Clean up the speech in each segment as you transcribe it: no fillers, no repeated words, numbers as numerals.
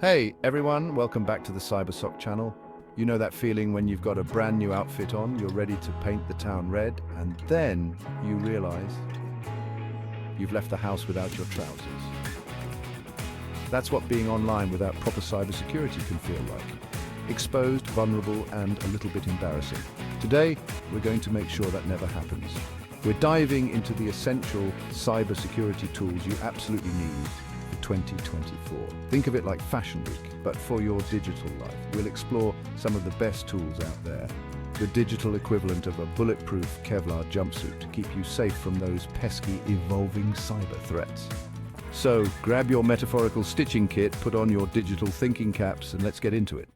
Hey everyone, welcome back to the CyberSoc channel. You know that feeling when you've got a brand new outfit on, you're ready to paint the town red, and then you realize you've left the house without your trousers. That's what being online without proper cybersecurity can feel like. Exposed, vulnerable, and a little bit embarrassing. Today, we're going to make sure that never happens. We're diving into the essential cybersecurity tools you absolutely need 2024. Think of it like Fashion Week, but for your digital life. We'll explore some of the best tools out there. The digital equivalent of a bulletproof Kevlar jumpsuit to keep you safe from those pesky, evolving cyber threats. So, grab your metaphorical stitching kit, put on your digital thinking caps, and let's get into it.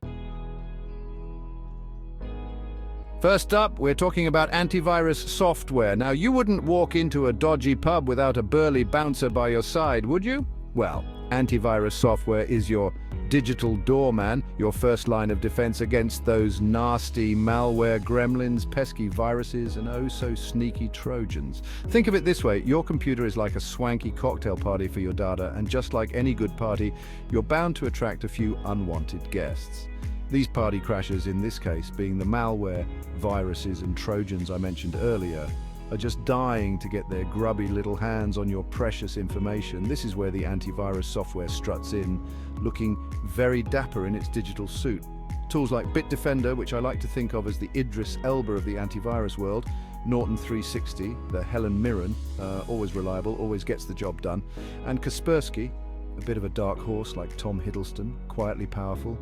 First up, we're talking about antivirus software. Now, you wouldn't walk into a dodgy pub without a burly bouncer by your side, would you? Well, antivirus software is your digital doorman, your first line of defense against those nasty malware gremlins, pesky viruses, and oh so sneaky Trojans. Think of it this way, your computer is like a swanky cocktail party for your data, and just like any good party, you're bound to attract a few unwanted guests. These party crashers, in this case, being the malware, viruses, and Trojans I mentioned earlier, are just dying to get their grubby little hands on your precious information. This is where the antivirus software struts in, looking very dapper in its digital suit. Tools like Bitdefender, which I like to think of as the Idris Elba of the antivirus world, Norton 360, the Helen Mirren, always reliable, always gets the job done, and Kaspersky, a bit of a dark horse like Tom Hiddleston, quietly powerful.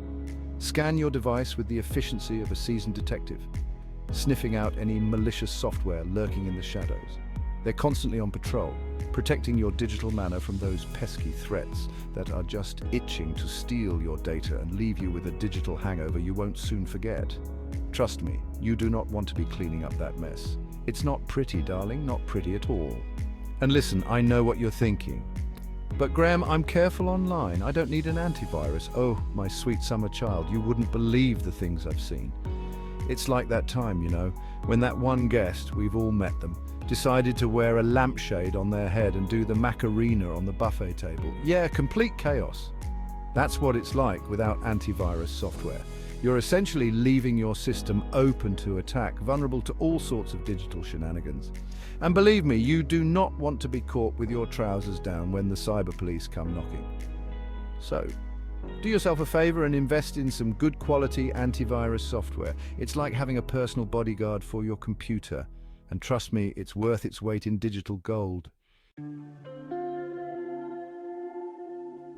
Scan your device with the efficiency of a seasoned detective, sniffing out any malicious software lurking in the shadows. They're constantly on patrol, protecting your digital manor from those pesky threats that are just itching to steal your data and leave you with a digital hangover you won't soon forget. Trust me, you do not want to be cleaning up that mess. It's not pretty, darling, not pretty at all. And listen, I know what you're thinking. But Graham, I'm careful online. I don't need an antivirus. Oh, my sweet summer child, you wouldn't believe the things I've seen. It's like that time, you know, when that one guest, we've all met them, decided to wear a lampshade on their head and do the Macarena on the buffet table. Yeah, complete chaos. That's what it's like without antivirus software. You're essentially leaving your system open to attack, vulnerable to all sorts of digital shenanigans. And believe me, you do not want to be caught with your trousers down when the cyber police come knocking. So, do yourself a favor and invest in some good quality antivirus software. It's like having a personal bodyguard for your computer. And trust me, it's worth its weight in digital gold.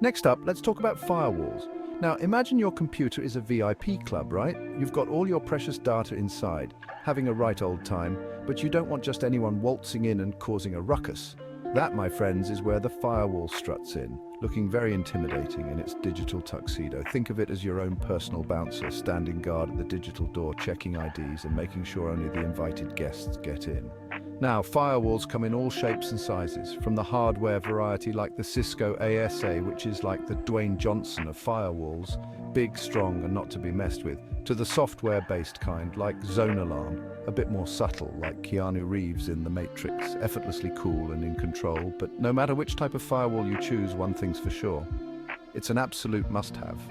Next up, let's talk about firewalls. Now, imagine your computer is a VIP club, right? You've got all your precious data inside, having a right old time, but you don't want just anyone waltzing in and causing a ruckus. That, my friends, is where the firewall struts in, looking very intimidating in its digital tuxedo. Think of it as your own personal bouncer, standing guard at the digital door, checking IDs and making sure only the invited guests get in. Now, firewalls come in all shapes and sizes, from the hardware variety like the Cisco ASA, which is like the Dwayne Johnson of firewalls, big, strong, and not to be messed with, to the software-based kind like Zone Alarm, a bit more subtle like Keanu Reeves in The Matrix, effortlessly cool and in control. But no matter which type of firewall you choose, one thing's for sure. It's an absolute must-have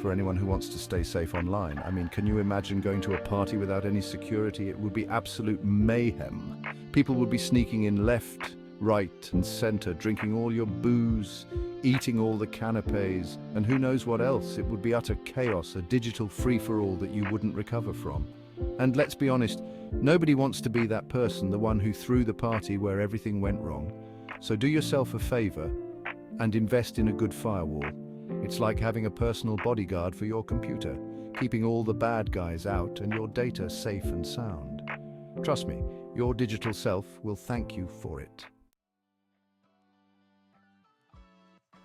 for anyone who wants to stay safe online. I mean, can you imagine going to a party without any security? It would be absolute mayhem. People would be sneaking in left, right, and center, drinking all your booze, eating all the canapes, and who knows what else. It would be utter chaos, a digital free-for-all that you wouldn't recover from. And let's be honest, nobody wants to be that person, the one who threw the party where everything went wrong. So do yourself a favor and invest in a good firewall. It's like having a personal bodyguard for your computer, keeping all the bad guys out and your data safe and sound. Trust me, your digital self will thank you for it.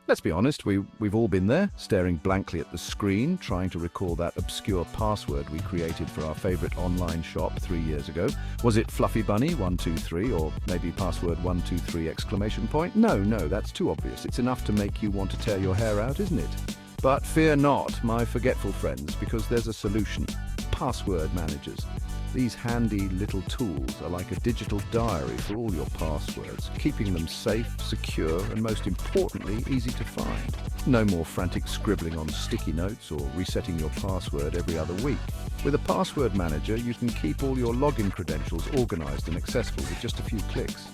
Let's be honest, we've all been there, staring blankly at the screen, trying to recall that obscure password we created for our favorite online shop 3 years ago. Was it Fluffy Bunny 123 or maybe password 123 exclamation point? No, that's too obvious. It's enough to make you want to tear your hair out, isn't it? But fear not, my forgetful friends, because there's a solution. Password managers. These handy little tools are like a digital diary for all your passwords, keeping them safe, secure, and most importantly, easy to find. No more frantic scribbling on sticky notes or resetting your password every other week. With a password manager, you can keep all your login credentials organized and accessible with just a few clicks.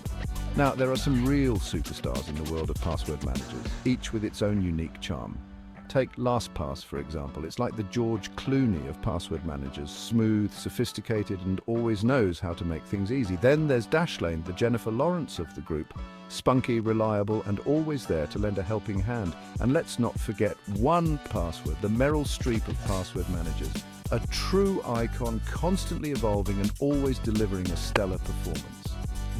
Now, there are some real superstars in the world of password managers, each with its own unique charm. Take LastPass, for example. It's like the George Clooney of password managers, smooth, sophisticated, and always knows how to make things easy. Then there's Dashlane, the Jennifer Lawrence of the group, spunky, reliable, and always there to lend a helping hand. And let's not forget 1Password, the Meryl Streep of password managers, a true icon, constantly evolving and always delivering a stellar performance.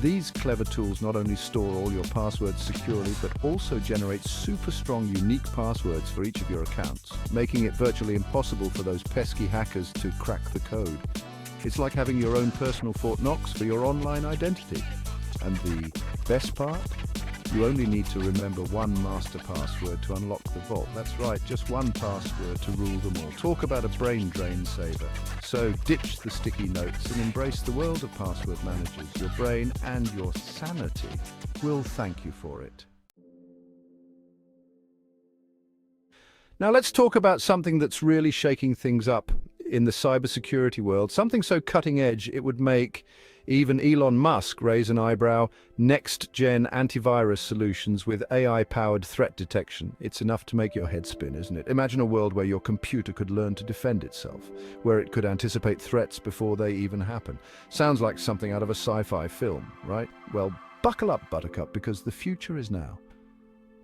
These clever tools not only store all your passwords securely, but also generate super strong, unique passwords for each of your accounts, making it virtually impossible for those pesky hackers to crack the code. It's like having your own personal Fort Knox for your online identity. And the best part? You only need to remember one master password to unlock the vault. That's right, just one password to rule them all. Talk about a brain drain saver. So ditch the sticky notes and embrace the world of password managers. Your brain and your sanity will thank you for it. Now let's talk about something that's really shaking things up in the cybersecurity world. Something so cutting edge it would make even Elon Musk raise an eyebrow. Next-gen antivirus solutions with AI-powered threat detection. It's enough to make your head spin, isn't it? Imagine a world where your computer could learn to defend itself, where it could anticipate threats before they even happen. Sounds like something out of a sci-fi film, right? Well, buckle up, Buttercup, because the future is now.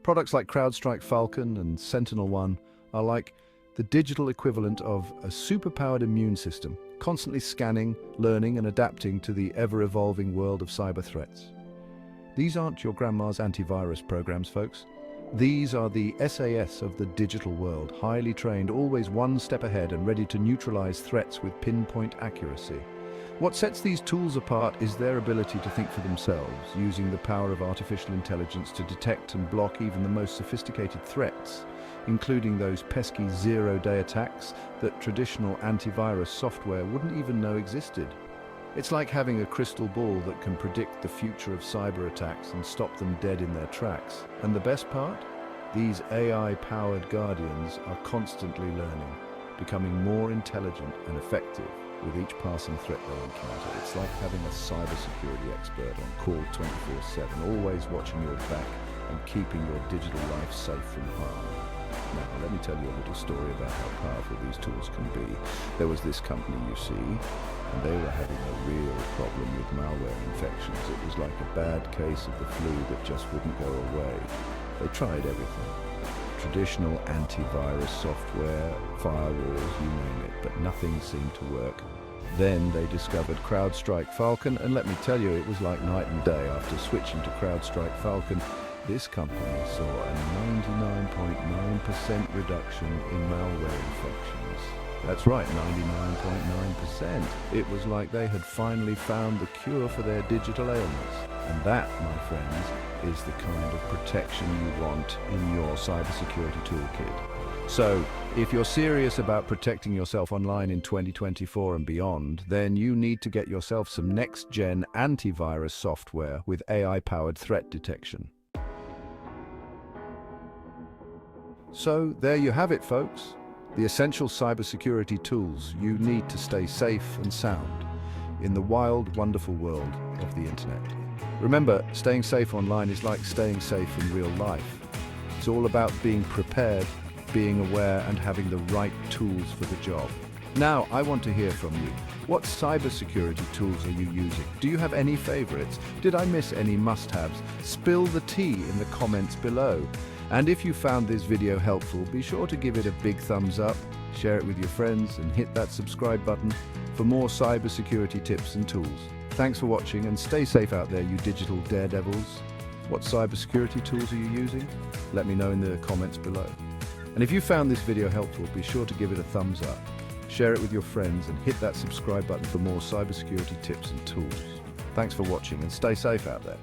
Products like CrowdStrike Falcon and SentinelOne are like the digital equivalent of a superpowered immune system, constantly scanning, learning, and adapting to the ever-evolving world of cyber threats. These aren't your grandma's antivirus programs, folks. These are the SAS of the digital world, highly trained, always one step ahead and ready to neutralize threats with pinpoint accuracy. What sets these tools apart is their ability to think for themselves, using the power of artificial intelligence to detect and block even the most sophisticated threats, including those pesky zero-day attacks that traditional antivirus software wouldn't even know existed. It's like having a crystal ball that can predict the future of cyber attacks and stop them dead in their tracks. And the best part? These AI-powered guardians are constantly learning, becoming more intelligent and effective with each passing threat they encounter. It's like having a cybersecurity expert on call 24/7, always watching your back and keeping your digital life safe from harm. Now, let me tell you a little story about how powerful these tools can be. There was this company, you see, and they were having a real problem with malware infections. It was like a bad case of the flu that just wouldn't go away. They tried everything. Traditional antivirus software, firewalls, you name it, but nothing seemed to work. Then they discovered CrowdStrike Falcon, and let me tell you, it was like night and day. After switching to CrowdStrike Falcon, this company saw a 99.9% reduction in malware infections. That's right, 99.9%. It was like they had finally found the cure for their digital ailments. And that, my friends, is the kind of protection you want in your cybersecurity toolkit. So, if you're serious about protecting yourself online in 2024 and beyond, then you need to get yourself some next-gen antivirus software with AI-powered threat detection. So, there you have it, folks. The essential cybersecurity tools you need to stay safe and sound in the wild, wonderful world of the internet. Remember, staying safe online is like staying safe in real life. It's all about being prepared, being aware, and having the right tools for the job. Now, I want to hear from you. What cybersecurity tools are you using? Do you have any favorites? Did I miss any must-haves? Spill the tea in the comments below. And if you found this video helpful, be sure to give it a big thumbs up, share it with your friends, and hit that subscribe button for more cybersecurity tips and tools. Thanks for watching, and stay safe out there, you digital daredevils. What cybersecurity tools are you using? Let me know in the comments below. And if you found this video helpful, be sure to give it a thumbs up, share it with your friends, and hit that subscribe button for more cybersecurity tips and tools. Thanks for watching, and stay safe out there.